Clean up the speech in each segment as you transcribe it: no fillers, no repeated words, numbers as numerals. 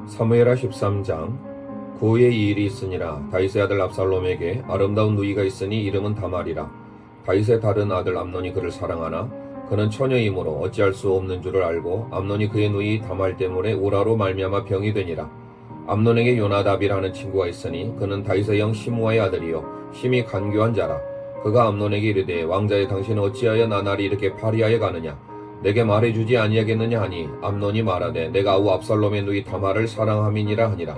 사무엘하 13장. 그 후에 이 일이 있으니라. 다윗의 아들 압살롬에게 아름다운 누이가 있으니 이름은 다말이라. 다윗의 다른 아들 암논이 그를 사랑하나 그는 처녀이므로 어찌할 수 없는 줄을 알고 암논이 그의 누이 다말 때문에 우라로 말미암아 병이 되니라. 암논에게 요나답이라는 친구가 있으니 그는 다윗의 형 시므아의 아들이요 심히 간교한 자라. 그가 암논에게 이르되 왕자의 당신은 어찌하여 나날이 이렇게 파리하여 가느냐. 내게 말해주지 아니하겠느냐 하니 암논이 말하되 내가 아우 압살롬의 누이 다말을 사랑함이니라 하니라.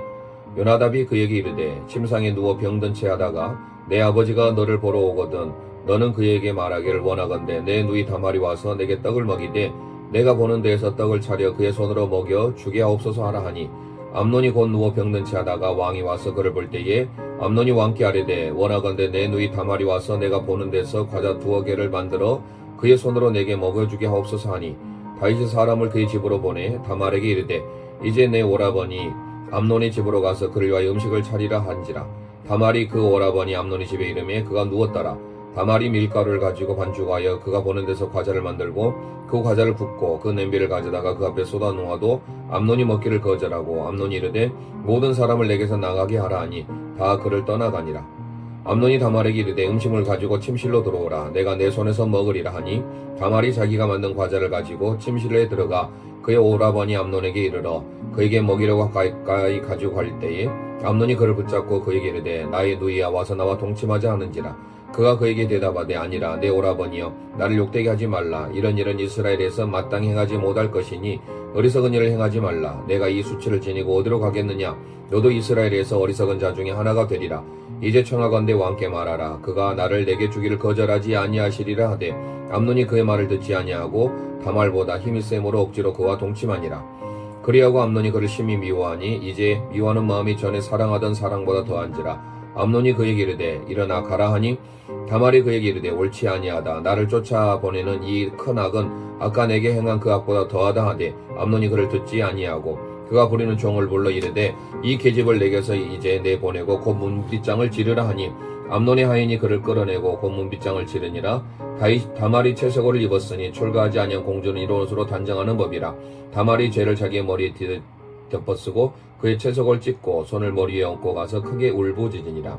요나답이 그에게 이르되 침상에 누워 병든 채 하다가 내 아버지가 너를 보러 오거든 너는 그에게 말하기를 원하건대 내 누이 다말이 와서 내게 떡을 먹이되 내가 보는 데에서 떡을 차려 그의 손으로 먹여 주게 하옵소서 하라 하니 암논이 곧 누워 병든 채 하다가 왕이 와서 그를 볼 때에 암논이 왕께 아뢰되 원하건대 내 누이 다말이 와서 내가 보는 데서 과자 2개를 만들어 그의 손으로 내게 먹여주게 하옵소서 하니 다윗이 사람을 그의 집으로 보내 다말에게 이르되 이제 내 오라버니 암논의 집으로 가서 그를 위하여 음식을 차리라 한지라. 다말이 그 오라버니 암논의 집에 이르매 그가 누웠더라. 다말이 밀가루를 가지고 반죽하여 그가 보는 데서 과자를 만들고 그 과자를 굽고 그 냄비를 가져다가 그 앞에 쏟아 놓아도 암논이 먹기를 거절하고 암논이 이르되 모든 사람을 내게서 나가게 하라 하니 다 그를 떠나가니라. 암논이 다말에게 이르되 음식물 가지고 침실로 들어오라. 내가 내 손에서 먹으리라 하니 다말이 자기가 만든 과자를 가지고 침실에 들어가 그의 오라버니 암논에게 이르러 그에게 먹이려고 가까이 가지고 갈 때에 암논이 그를 붙잡고 그에게 이르되 나의 누이야 와서 나와 동침하자 하는지라. 그가 그에게 대답하되 아니라 내 오라버니여 나를 욕되게 하지 말라. 이런 일은 이스라엘에서 마땅히 행하지 못할 것이니 어리석은 일을 행하지 말라. 내가 이 수치를 지니고 어디로 가겠느냐. 너도 이스라엘에서 어리석은 자 중에 하나가 되리라. 이제 청하건대 왕께 말하라. 그가 나를 내게 주기를 거절하지 아니하시리라 하되 암논이 그의 말을 듣지 아니하고 다말보다 힘이 셈으로 억지로 그와 동침하니라. 그리하고 암논이 그를 심히 미워하니 이제 미워하는 마음이 전에 사랑하던 사랑보다 더한지라. 암논이 그에게 이르되 일어나 가라 하니 다말이 그에게 이르되 옳지 아니하다. 나를 쫓아보내는 이 큰 악은 아까 내게 행한 그 악보다 더하다 하되 암논이 그를 듣지 아니하고 그가 부리는 종을 불러 이르되 이 계집을 내게서 이제 내보내고 곧 문빗장을 지르라 하니 암논의 하인이 그를 끌어내고 곧 문빗장을 지르니라. 다말이 채석옷을 입었으니 출가하지 아니한 공주는 이런 옷으로 단정하는 법이라. 다말이 죄를 자기의 머리에 덮어쓰고 그의 채석을 찢고 손을 머리에 얹고 가서 크게 울부짖으니라.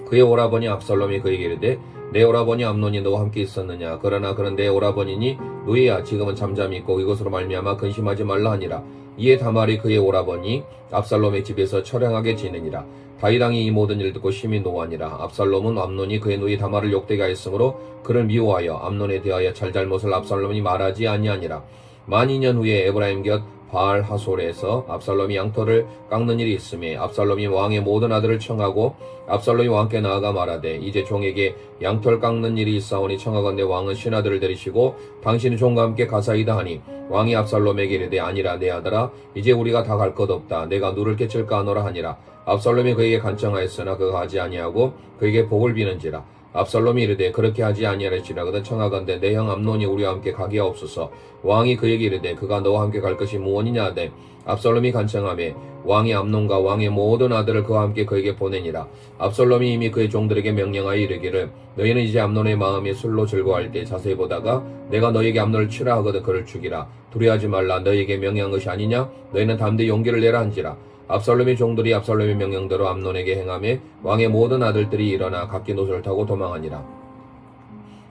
그의 오라버니 압살롬이 그에게 이르되 내 오라버니 암논이 너와 함께 있었느냐. 그러나 그는 내 오라버니니 누이야 지금은 잠잠히 있고 이것으로 말미암아 근심하지 말라 하니라. 이에 다말이 그의 오라버니 압살롬의 집에서 처량하게 지내니라. 다윗 왕이 이 모든 일을 듣고 심히 노하니라. 압살롬은 암논이 그의 누이 다말을 욕되게 하였으므로 그를 미워하여 암논에 대하여 잘잘못을 압살롬이 말하지 아니하니라. 만 2년 후에 에브라임 곁 바알 하솔에서 압살롬이 양털을 깎는 일이 있음에 압살롬이 왕의 모든 아들을 청하고 압살롬이 왕께 나아가 말하되 이제 종에게 양털 깎는 일이 있사오니 청하건대 왕은 신하들을 데리시고 당신의 종과 함께 가사이다 하니 왕이 압살롬에게 이르되 아니라 내 아들아 이제 우리가 다 갈 것 없다. 내가 누를 깨칠까 하노라 하니라. 압살롬이 그에게 간청하였으나 그가 하지 아니하고 그에게 복을 비는지라. 압살롬이 이르되 그렇게 하지 아니하리라. 그는 청하건대 내 형 암논이 우리와 함께 가게 하옵소서. 왕이 그에게 이르되 그가 너와 함께 갈 것이 무엇이냐 하되 압살롬이 간청하매 왕이 암논과 왕의 모든 아들을 그와 함께 그에게 보내니라. 압살롬이 이미 그의 종들에게 명령하여 이르기를 너희는 이제 암논의 마음이 술로 즐거워할 때 자세히 보다가 내가 너에게 암논을 치라 하거든 그를 죽이라. 두려워하지 말라. 너에게 명령한 것이 아니냐. 너희는 담대히 용기를 내라 한지라. 압살롬의 종들이 압살롬의 명령대로 암논에게 행하며 왕의 모든 아들들이 일어나 각기 노새를 타고 도망하니라.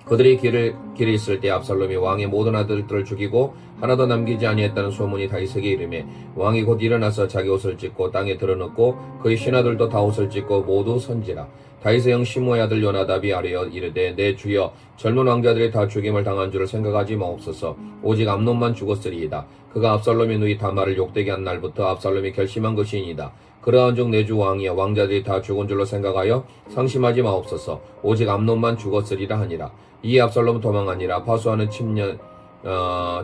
그들이 길에 있을 때 압살롬이 왕의 모든 아들들을 죽이고 하나도 남기지 아니했다는 소문이 다윗에게 이르매 왕이 곧 일어나서 자기 옷을 찢고 땅에 드러놓고 그의 신하들도 다 옷을 찢고 모두 선지라. 다윗의 형 시므아의 아들 요나답이 아뢰어 이르되 내 주여 젊은 왕자들이 다 죽임을 당한 줄을 생각하지 마옵소서. 오직 암논만 죽었으리이다. 그가 압살롬의 누이 다말을 욕되게 한 날부터 압살롬이 결심한 것이니이다. 그러한즉 내 주 왕이여 왕자들이 다 죽은 줄로 생각하여 상심하지 마옵소서. 오직 암논만 죽었으리라 하니라. 이에 압살롬은 도망하니라. 파수하는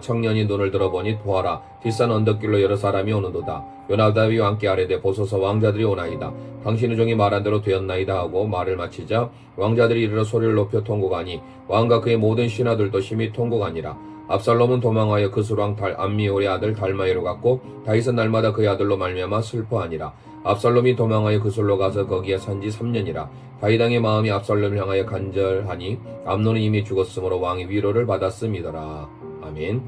청년이 눈을 들어보니 보아라 뒷산 언덕길로 여러 사람이 오는도다. 요나답이 왕께 아뢰되 보소서 왕자들이 오나이다. 당신의 종이 말한 대로 되었나이다 하고 말을 마치자 왕자들이 이르러 소리를 높여 통곡하니 왕과 그의 모든 신하들도 심히 통곡하니라. 압살롬은 도망하여 그술왕 암미올의 아들 달마이로 갔고 다윗은 날마다 그의 아들로 말미암아 슬퍼하니라. 압살롬이 도망하여 그술로 가서 거기에 산지 3년이라. 다윗 왕의 마음이 압살롬을 향하여 간절하니 암논은 이미 죽었으므로 왕의 위로를 받았음이더라. 아멘.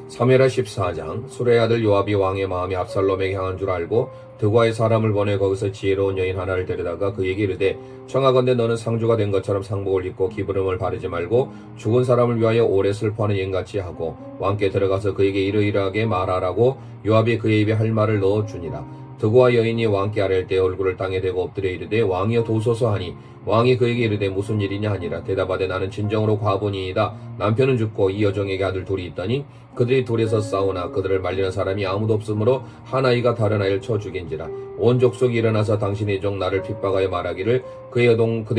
사무엘하 14장. 수레의 아들 요압이 왕의 마음이 압살롬에게 향한 줄 알고 드고아의 사람을 보내 거기서 지혜로운 여인 하나를 데려다가 그에게 이르되 청하건대 너는 상주가 된 것처럼 상복을 입고 기브름을 바르지 말고 죽은 사람을 위하여 오래 슬퍼하는 여인같이 하고 왕께 들어가서 그에게 이러이러하게 말하라고 요압이 그의 입에 할 말을 넣어주니라. 드고아 여인이 왕께 아랠 때 얼굴을 땅에 대고 엎드려 이르되 왕이여 도우소서 하니 왕이 그에게 이르되 무슨 일이냐 하니라. 대답하되 나는 진정으로 과부니이다. 남편은 죽고 이 여종에게 아들 둘이 있더니 그들이 둘이서 싸우나 그들을 말리는 사람이 아무도 없으므로 한 아이가 다른 아이를 쳐 죽인지라. 온 족속이 일어나서 당신의 종 나를 핍박하여 말하기를 그의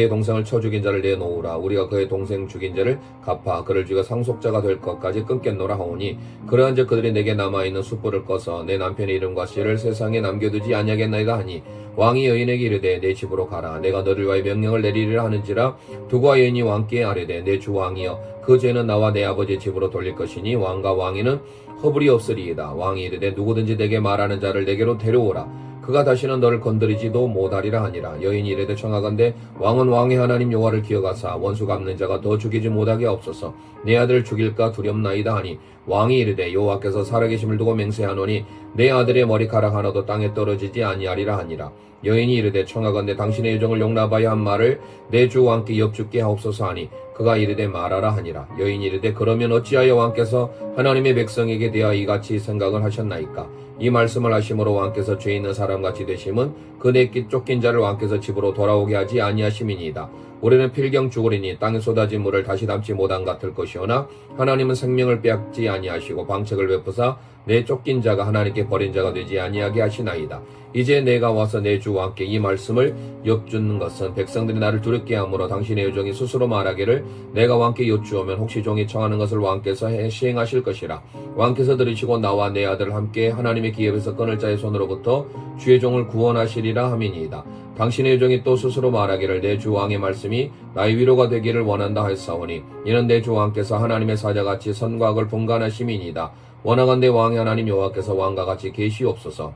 동생을 쳐 죽인 자를 내놓으라. 우리가 그의 동생 죽인 자를 갚아 그를 죽여 상속자가 될 것까지 끊겠노라 하오니 그러한즉 그들이 내게 남아있는 숯불을 꺼서 내 남편의 이름과 씨를 세상에 남겨두지 아니하겠나이다 하니 왕이 여인에게 이르되 내 집으로 가라. 내가 너를 위하여 명령을 내리리라 하는지라. 두고와 여인이 왕께 아뢰되 내 주 왕이여 그 죄는 나와 내 아버지의 집으로 돌릴 것이니 왕과 왕이는 허물이 없으리이다. 왕이 이르되 누구든지 내게 말하는 자를 내게로 데려오라. 그가 다시는 너를 건드리지도 못하리라 하니라. 여인이 이르되 청하건대 왕은 왕의 하나님 여호와를 기억하사 원수 갚는 자가 더 죽이지 못하게 없소서. 내 아들을 죽일까 두렵나이다 하니 왕이 이르되 여호와께서 살아계심을 두고 맹세하노니 내 아들의 머리카락 하나도 땅에 떨어지지 아니하리라 하니라. 여인이 이르되 청하건대 당신의 여종을 용납하여 한 말을 내 주 왕께 엽죽게 하옵소서 하니 그가 이르되 말하라 하니라. 여인이 이르되 그러면 어찌하여 왕께서 하나님의 백성에게 대하여 이같이 생각을 하셨나이까. 이 말씀을 하심으로 왕께서 죄 있는 사람같이 되심은 그 내끼 쫓긴 자를 왕께서 집으로 돌아오게 하지 아니하심이니이다. 우리는 필경 죽으리니 땅에 쏟아진 물을 다시 담지 못한 같을 것이오나 하나님은 생명을 빼앗지 아니하시고 방책을 베푸사 내 쫓긴 자가 하나님께 버린 자가 되지 아니하게 하시나이다. 이제 내가 와서 내 주 왕께 이 말씀을 엿주는 것은 백성들이 나를 두렵게 하므로 당신의 여종이 스스로 말하기를 내가 왕께 여쭈오면 혹시 종이 청하는 것을 왕께서 시행하실 것이라. 왕께서 들으시고 나와 내 아들을 함께 하나님의 기업에서 끊을 자의 손으로부터 주의 종을 구원하시리라 함이니이다. 당신의 여종이 또 스스로 말하기를 내 주 왕의 말씀이 나의 위로가 되기를 원한다 하였사오니 이는 내 주 왕께서 하나님의 사자같이 선과 악을 분간하심이니이다. 원하건대 왕의 하나님 여호와께서 왕과 같이 계시옵소서.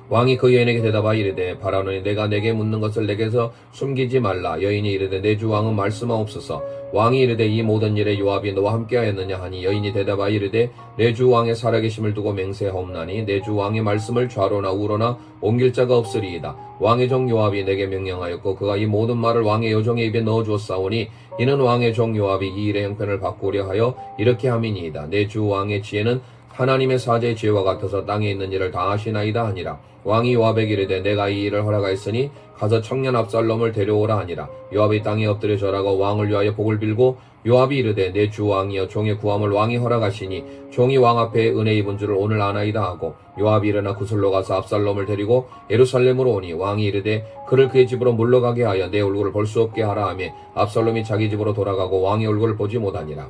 왕이 그 여인에게 대답하여 이르되 바라노니 내가 내게 묻는 것을 내게서 숨기지 말라. 여인이 이르되 내 주 왕은 말씀하옵소서. 왕이 이르되 이 모든 일에 요압이 너와 함께하였느냐 하니 여인이 대답하여 이르되 내 주 왕의 살아계심을 두고 맹세하옵나니 내 주 왕의 말씀을 좌로나 우로나 옮길 자가 없으리이다. 왕의 종 요압이 내게 명령하였고 그가 이 모든 말을 왕의 여종의 입에 넣어주었사오니 이는 왕의 종 요압이 이 일의 형편을 바꾸려 하여 이렇게 함이니이다. 내 주 왕의 지혜는 하나님의 사제의 지혜와 같아서 땅에 있는 일을 다 하시나이다 하니라. 왕이 요압에게 이르되 내가 이 일을 허락하였으니 가서 청년 압살롬을 데려오라 하니라. 요압이 땅에 엎드려 절하고 왕을 위하여 복을 빌고 요압이 이르되 내 주 왕이여 종의 구함을 왕이 허락하시니 종이 왕 앞에 은혜 입은 줄을 오늘 아나이다 하고 요압이 일어나 구슬로 가서 압살롬을 데리고 예루살렘으로 오니 왕이 이르되 그를 그의 집으로 물러가게 하여 내 얼굴을 볼 수 없게 하라 하며 압살롬이 자기 집으로 돌아가고 왕의 얼굴을 보지 못하니라.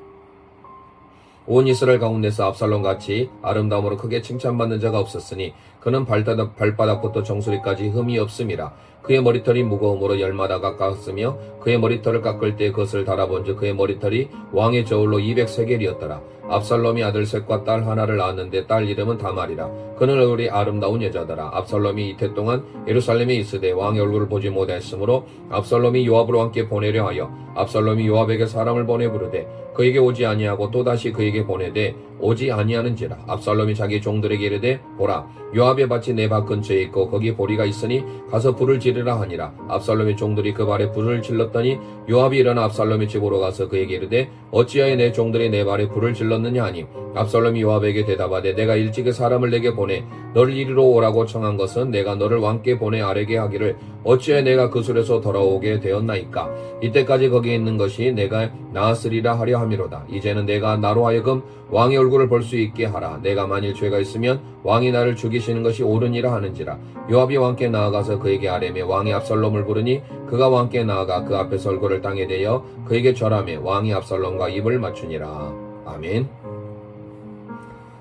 온 이스라엘 가운데서 압살롬같이 아름다움으로 크게 칭찬받는 자가 없었으니 그는 발바닥부터 정수리까지 흠이 없음이라. 그의 머리털이 무거움으로 열마다 가까웠으며 그의 머리털을 깎을 때 그것을 달아본즉 그의 머리털이 왕의 저울로 200세겔이었더라. 압살롬이 아들 셋과 딸 하나를 낳았는데 딸 이름은 다말이라. 그는 얼굴이 아름다운 여자더라. 압살롬이 이태 동안 예루살렘에 있으되 왕의 얼굴을 보지 못했으므로 압살롬이 요압으로 함께 보내려 하여 압살롬이 요압에게 사람을 보내 부르되 그에게 오지 아니하고 또다시 그에게 보내되 오지 아니하는지라. 압살롬이 자기 종들에게 이르되 보라 요압의 밭이 내 밭 근처에 있고 거기 보리가 있으니 가서 불을 지르라 하니라. 압살롬의 종들이 그 발에 불을 질렀더니 요압이 일어나 압살롬의 집으로 가서 그에게 이르되 어찌하여 내 종들이 내 발에 불을 질렀느냐 하니 압살롬이 요압에게 대답하되 내가 일찍이 사람을 내게 보내 너를 이리로 오라고 청한 것은 내가 너를 왕께 보내 아뢰게 하기를 어찌하여 내가 그 술에서 돌아오게 되었나이까. 이때까지 거기에 있는 것이 내가 나았으리라 하려 함이로다. 이제는 내가 나로 하여금 왕의 얼굴을 볼 수 있게 하라. 내가 만일 죄가 있으면 왕이 나를 죽이시는 것이 옳으니라 하는지라. 요압이 왕께 나아가서 그에게 아뢰며 왕이 압살롬을 부르니 그가 왕께 나아가 그 앞에서 얼굴을 땅에 대어 그에게 절하며 왕이 압살롬과 입을 맞추니라. 아멘.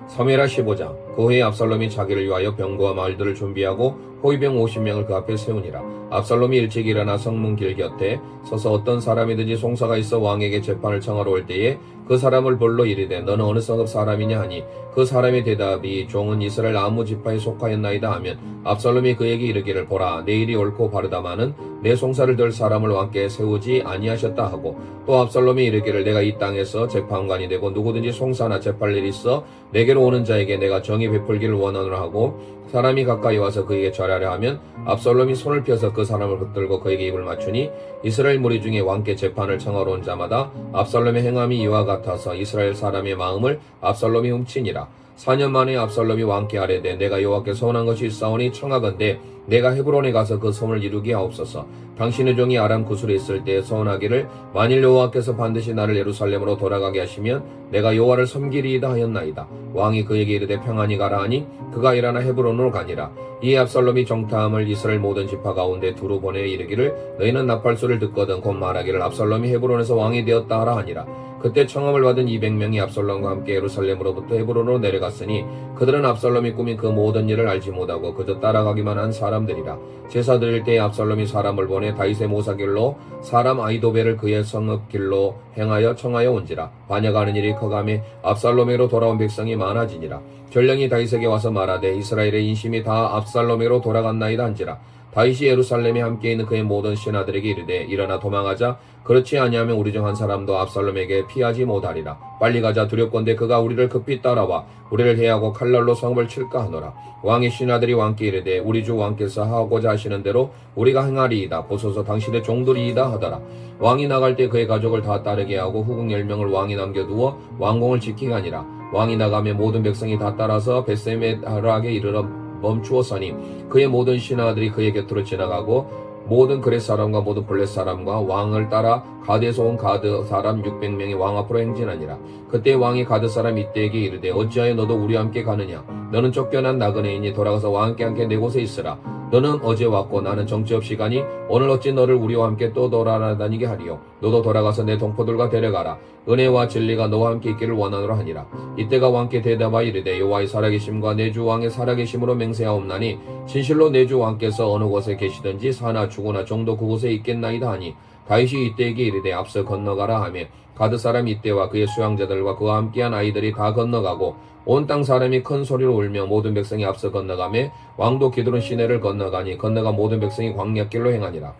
사무엘하 15장. 그 후에 압살롬이 자기를 위하여 병거와 말들을 준비하고 호위병 50명을 그 앞에 세우니라. 압살롬이 일찍 일어나 성문 길 곁에 서서 어떤 사람이든지 송사가 있어 왕에게 재판을 청하러 올 때에 그 사람을 불러 이르되 너는 어느 성읍 사람이냐 하니 그 사람의 대답이 종은 이스라엘 아무 지파에 속하였나이다 하면 압살롬이 그에게 이르기를 보라 내 일이 옳고 바르다마는 내 송사를 들 사람을 왕께 세우지 아니하셨다 하고 또 압살롬이 이르기를 내가 이 땅에서 재판관이 되고 누구든지 송사나 재판할 일이 있어 내게로 오는 자에게 내가 정의 베풀기를 원하노라 하고 사람이 가까이 와서 그에게 절하려 하면 압살롬이 손을 펴서 그 사람을 붙들고 그에게 입을 맞추니 이스라엘 무리 중에 왕께 재판을 청하러 온 자마다 압살롬의 행함이 이와 같아서 이스라엘 사람의 마음을 압살롬이 훔치니라. 4년 만에 압살롬이 왕께 아뢰되 내가 여호와께 서원한 것이 있사오니 청하건대 내가 헤브론에 가서 그 소원을 이루게 하옵소서. 당신의 종이 아람 구술에 있을 때 서원하기를 만일 여호와께서 반드시 나를 예루살렘으로 돌아가게 하시면 내가 여호와를 섬기리이다 하였나이다. 왕이 그에게 이르되 평안히 가라 하니 그가 일어나 헤브론으로 가니라. 이에 압살롬이 정탐을 이스라엘 모든 지파 가운데 두루 보내 이르기를 너희는 나팔소리를 듣거든 곧 말하기를 압살롬이 헤브론에서 왕이 되었다 하라 하니라. 그때 청함을 받은 200명이 압살롬과 함께 예루살렘으로부터 헤브론으로 내려갔으니 그들은 압살롬이 꾸민 그 모든 일을 알지 못하고 그저 따라가기만 한 사람들이라. 제사 드릴 때에 압살롬이 사람을 보내 다윗의 모사길로 사람 아이도벨을 그의 성읍길로 행하여 청하여 온지라. 반역하는 일이 커가며 압살롬에게로 돌아온 백성이 많아지니라. 전령이 다윗에게 와서 말하되 이스라엘의 인심이 다 압살롬에게로 돌아갔나이다 한지라. 다윗이 예루살렘에 함께 있는 그의 모든 신하들에게 이르되 일어나 도망하자. 그렇지 아니하면 우리 중 한 사람도 압살롬에게 피하지 못하리라. 빨리 가자. 두렵건대 그가 우리를 급히 따라와 우리를 해하고 칼날로 성읍을 칠까 하노라. 왕의 신하들이 왕께 이르되 우리 주 왕께서 하고자 하시는 대로 우리가 행하리이다. 보소서 당신의 종들이이다 하더라. 왕이 나갈 때 그의 가족을 다 따르게 하고 후궁 10명을 왕이 남겨두어 왕궁을 지키게 하니라. 왕이 나가며 모든 백성이 다 따라서 베세메라게 이르러 멈추었으니 그의 모든 신하들이 그의 곁으로 지나가고 모든 그렛 사람과 모든 블렛 사람과 왕을 따라 가드에서 온 가드 사람 600명이 왕 앞으로 행진하니라. 그때 왕이 가드 사람 이때에게 이르되 어찌하여 너도 우리와 함께 가느냐. 너는 쫓겨난 나그네이니 돌아가서 왕께 함께 내 곳에 있으라. 너는 어제 왔고 나는 정처없이 가니 오늘 어찌 너를 우리와 함께 또 돌아다니게 하리요. 너도 돌아가서 내 동포들과 데려가라. 은혜와 진리가 너와 함께 있기를 원하노라 하니라. 이때가 왕께 대답하여 이르되 여호와의 살아계심과 내 주 왕의 살아계심으로 맹세하옵나니 진실로 내 주 왕께서 어느 곳에 계시든지 사나 죽으나 종도 그곳에 있겠나이다 하니 다윗이 이때에게 이르되 앞서 건너가라 하며 가드 사람 이때와 그의 수양자들과 그와 함께한 아이들이 다 건너가고 온 땅 사람이 큰 소리로 울며 모든 백성이 앞서 건너가며 왕도 기드론 시내를 건너가니 건너가 모든 백성이 광야길로 행하니라.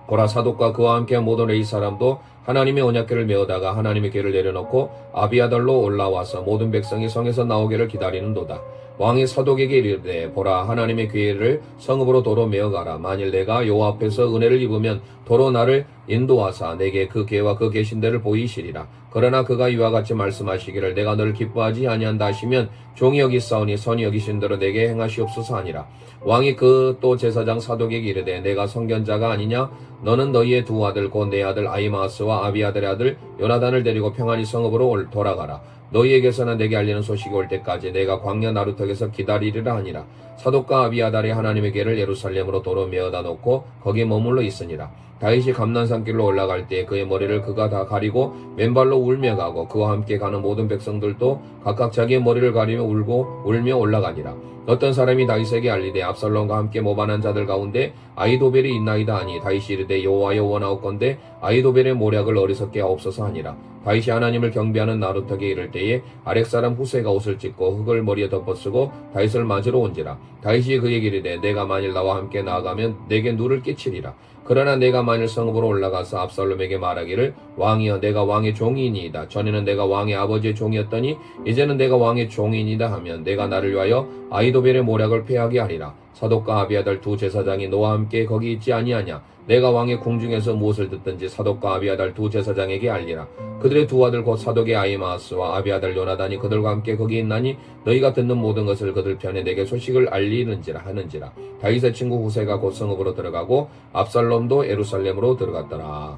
보라 사독과 그와 함께한 모든 레위 사람도 하나님의 언약궤를 메어다가 하나님의 궤를 내려놓고 아비아달로 올라와서 모든 백성이 성에서 나오기를 기다리는도다. 왕이 사독에게 이르되 보라 하나님의 궤를 성읍으로 도로 메어가라. 만일 내가 여호와 앞에서 은혜를 입으면 도로 나를 인도하사 내게 그 궤와 그 계신 데를 보이시리라. 그러나 그가 이와 같이 말씀하시기를 내가 너를 기뻐하지 아니한다 하시면 종이 여기사오니 선이 여기신 대로 내게 행하시옵소서 하니라. 왕이 그 또 제사장 사독에게 이르되 내가 선견자가 아니냐. 너는 너희의 두 아들 곧 내 아들 아히마아스와 아비아들의 아들 요나단을 데리고 평안히 성읍으로 돌아가라. 너희에게서는 내게 알리는 소식이 올 때까지 내가 광야 나루턱에서 기다리리라 하니라. 사독과 아비아달이 하나님의 궤를 예루살렘으로 도로 메어다 놓고 거기 머물러 있으니라. 다윗이 감난산길로 올라갈 때 그의 머리를 그가 다 가리고 맨발로 울며 가고 그와 함께 가는 모든 백성들도 각각 자기의 머리를 가리며 울고 울며 올라가니라. 어떤 사람이 다윗에게 알리되 압살롬과 함께 모반한 자들 가운데 아히도벨이 있나이다 하니 다윗이 이르되 여호와여 원하옵건대 아히도벨의 모략을 어리석게 하옵소서 하니라. 다윗이 하나님을 경배하는 나루턱에 이를 때에 아렉 사람 후세가 옷을 찢고 흙을 머리에 덮어쓰고 다윗을 맞으러 온지라. 다윗이 그에게 이르되 내가 만일 나와 함께 나아가면 내게 누를 끼치리라. 그러나 내가 만일 성읍으로 올라가서 압살롬에게 말하기를 왕이여 내가 왕의 종이니이다. 전에는 내가 왕의 아버지의 종이었더니 이제는 내가 왕의 종이니이다 하면 내가 나를 위하여 아히도벨의 모략을 패하게 하리라. 사독과 아비아달 두 제사장이 너와 함께 거기 있지 아니하냐. 내가 왕의 궁중에서 무엇을 듣든지 사독과 아비아달 두 제사장에게 알리라. 그들의 두 아들 곧 사독의 아히마아스와 아비아달 요나단이 그들과 함께 거기 있나니 너희가 듣는 모든 것을 그들 편에 내게 소식을 알리는지라 하는지라. 다윗의 친구 후세가 곧 성읍으로 들어가고 압살롬도 예루살렘으로 들어갔더라.